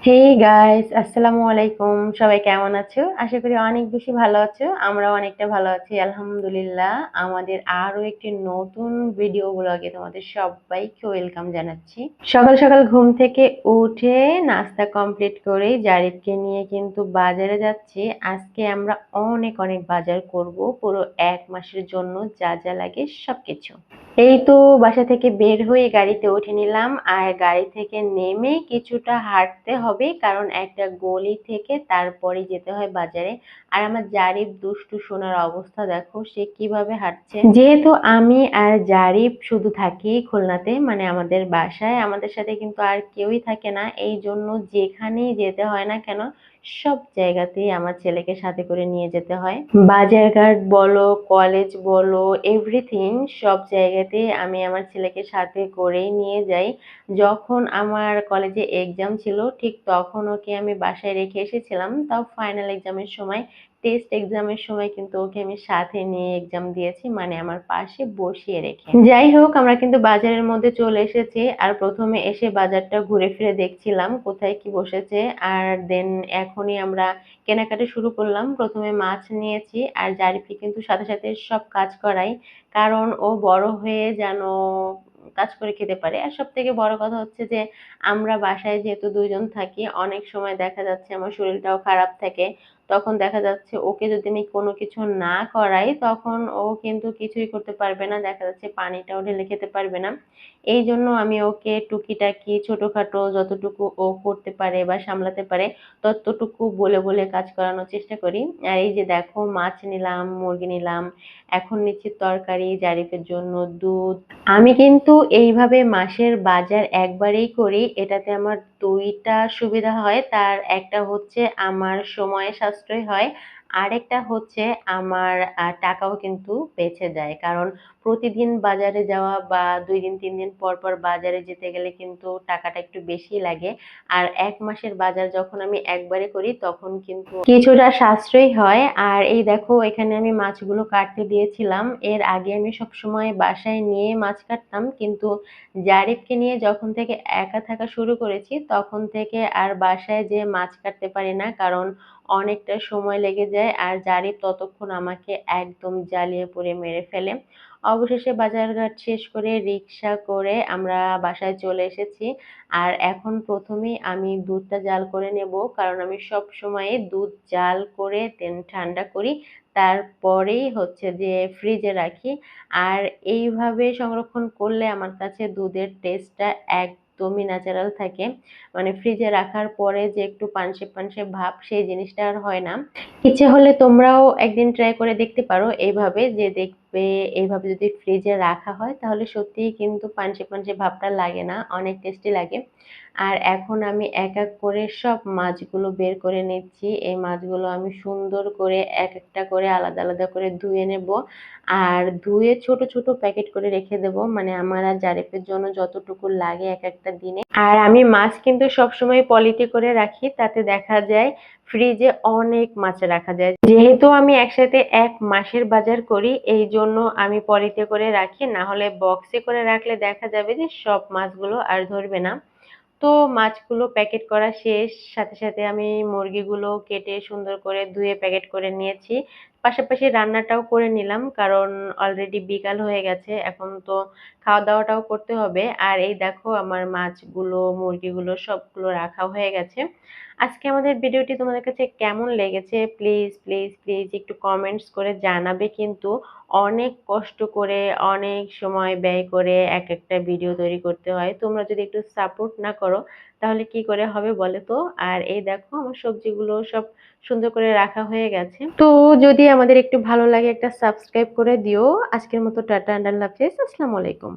Hey guys, আসসালামু আলাইকুম। সবাই কেমন আছো? আশা করি অনেক বেশি ভালো আছো। আমরাও অনেকটা ভালো আছি আলহামদুলিল্লাহ। আমাদের আরো একটি নতুন ভিডিও ব্লগে তোমাদের সবাইকে ওয়েলকাম জানাচ্ছি। সকাল সকাল ঘুম থেকে উঠে নাস্তা কমপ্লিট করে জারিফকে নিয়ে কিন্তু বাজারে যাচ্ছি। আজকে আমরা অনেক অনেক বাজার করব, পুরো 1 মাসের জন্য যা যা লাগে সবকিছু। এই তো বাসা থেকে বের হয়ে গাড়িতে উঠে নিলাম, আর গাড়ি থেকে নেমে কিছুটা হাঁটতে হবে কারণ একটা গলি থেকে তারপরে যেতে হয় বাজারে। আর আমার জারিফ দুষ্টু সোনার অবস্থা দেখো, সে কিভাবে হাঁটছে। যেহেতু আমি আর জারিফ শুধু থাকি খুলনাতে, মানে আমাদের বাসায়, আমাদের সাথে কিন্তু আর কেউই থাকে না, এই জন্য যেখানেই যেতে হয় না কেন সব জায়গাতেই আমার ছেলেকে সাথে করে নিয়ে যেতে হয়। বাজারঘাট বলো, কলেজ বলো, এভরিথিং সব জায়গাতেই আমি আমার ছেলেকে সাথে করেই নিয়ে যাই। যখন আমার কলেজে এক্সাম ছিল ঠিক তখন ওকে আমি বাসায় রেখে এসেছিলাম, তাও ফাইনাল এক্সামের সময়, টেস্ট এক্সামের সময় কিন্তু ওকে আমি সাথে নিয়ে এক্সাম দিয়েছি, মানে আমার পাশে বসিয়ে রেখে। যাই হোক, আমরা কিন্তু বাজারের মধ্যে চলে এসেছি, আর প্রথমে এসে বাজারটা ঘুরে ফিরে দেখছিলাম কোথায় কি বসেছে, আর দেন এখনই আমরা কেনাকাটা শুরু করলাম। প্রথমে মাছ নিয়েছি, আর জারিফকে কিন্তু সাথে সাথে সব কাজ করাই, কারণ ও বড় হয়ে যেন কাজ করে খেতে পারে। আর সব থেকে বড় কথা হচ্ছে যে আমরা বাসায় যেহেতু দুইজন থাকি, অনেক সময় দেখা যাচ্ছে আমার শরীরটাও খারাপ থাকে, তখন দেখা যাচ্ছে ওকে যদি আমি কোনো কিছু না করাই তখন ও কিন্তু কিছুই করতে পারবে না, দেখা যাচ্ছে পানিটাও ঢেলে খেতে পারবে না। এই জন্য আমি ওকে টুকিটাকি ছোটখাটো যতটুকু ও করতে পারে বা সামলাতে পারে ততটুকু বলে বলে কাজ করানোর চেষ্টা করি। আর এই যে দেখো, মাছ নিলাম, মুরগি নিলাম, এখন নিচ্ছি তরকারি, জারিফের জন্য দুধ। আমি কিন্তু এইভাবে মাসের বাজার একবারেই করি, এটাতে আমার দুইটা সুবিধা হয়। তার একটা হচ্ছে আমার সময় সাশ্রয় হয়, আরেকটা হচ্ছে আমার টাকাও কিন্তু বেঁচে যায়, কারণ প্রতিদিন বাজারে যাওয়া বা 2 দিন 3 দিন পর পর বাজারে যেতে গেলে কিন্তু টাকাটা একটু বেশি লাগে। আর 1 মাসের বাজার যখন আমি একবারে করি তখন কিন্তু কিছুটা সাশ্রয়ী হয়। আর এই দেখো, এখানে আমি মাছগুলো কাটতে দিয়েছিলাম। এর আগে আমি সবসময় বাসায় নিয়ে মাছ কাটতাম, কিন্তু জারিফকে নিয়ে যখন থেকে একা থাকা শুরু করেছি তখন থেকে আর বাসায় যে মাছ কাটতে পারি না, কারণ অনেকটা সময় লেগে যায় আর জারিফ ততক্ষণ আমাকে একদম জ্বালিয়ে পুড়ে মেরে ফেলে। অবশেষে বাজারঘাট শেষ করে রিক্সা করে আমরা বাসায় চলে এসেছি। আর এখন প্রথমেই আমি দুধটা জাল করে নেব, কারণ আমি সব সময় দুধ জাল করে দেন ঠান্ডা করি, তারপরেই হচ্ছে যে ফ্রিজে রাখি। আর এইভাবে সংরক্ষণ করলে আমার কাছে দুধের টেস্টটা একদমই ন্যাচারাল থাকে, মানে ফ্রিজে রাখার পরে যে একটু পানসে পানসে ভাব সেই জিনিসটা আর হয় না। ইচ্ছে হলে তোমরাও একদিন ট্রাই করে দেখতে পারো এইভাবে, যে দেখবে এইভাবে যদি ফ্রিজে রাখা হয় তাহলে সত্যিই কিন্তু পানসে পানসে ভাবটা লাগে না, অনেক টেস্টি লাগে। আর এখন আমি এক এক করে সব মাছগুলো বের করে নিচ্ছি। এই মাছগুলো আমি সুন্দর করে এক একটা করে আলাদা আলাদা করে ধুয়ে নেব, আর ধুয়ে ছোট ছোট প্যাকেট করে রেখে দেব, মানে আমার আর জারিফের জন্য যতটুকু লাগে এক একটা দিনে। আর আমি মাছ কিন্তু সবসময় পলিতে করে রাখি, তাতে দেখা যায় ফ্রিজে অনেক মাছ রাখা যায়। যেহেতু আমি একসাথে 1 মাসের বাজার করি এই জন্য আমি পলিতে করে রাখি, না হলে বক্সে করে রাখলে দেখা যাবে যে সব মাছগুলো আর ধরবে না। তো মাছগুলো প্যাকেট করা শেষ, সাথে সাথে আমি মুরগিগুলো কেটে সুন্দর করে ধুয়ে প্যাকেট করে নিয়েছি। পাশাপাশি রান্নাটাও করে নিলাম, কারণ অলরেডি বিকাল হয়ে গেছে, এখন তো খাওয়া দাওয়াটাও করতে হবে। আর এই দেখো, আমার মাছগুলো মুরগিগুলো সবগুলো রাখা হয়ে গেছে। আজকে আমাদের ভিডিওটি তোমাদের কাছে কেমন লেগেছে প্লিজ প্লিজ প্লিজ একটু কমেন্টস করে জানাবে কিন্তু। অনেক কষ্ট করে অনেক সময় ব্যয় করে এক একটা ভিডিও তৈরি করতে হয়, তোমরা যদি একটু সাপোর্ট না করো তাহলে কি করে হবে বলো তো। আর এই দেখো, আমার সবজিগুলো সব সুন্দর করে রাখা হয়ে গেছে। তো যদি আমাদের একটু ভালো লাগে একটা সাবস্ক্রাইব করে দিও। আজকের মতো টাটা, আল্লাহ হাফেজ, আসসালামু আলাইকুম।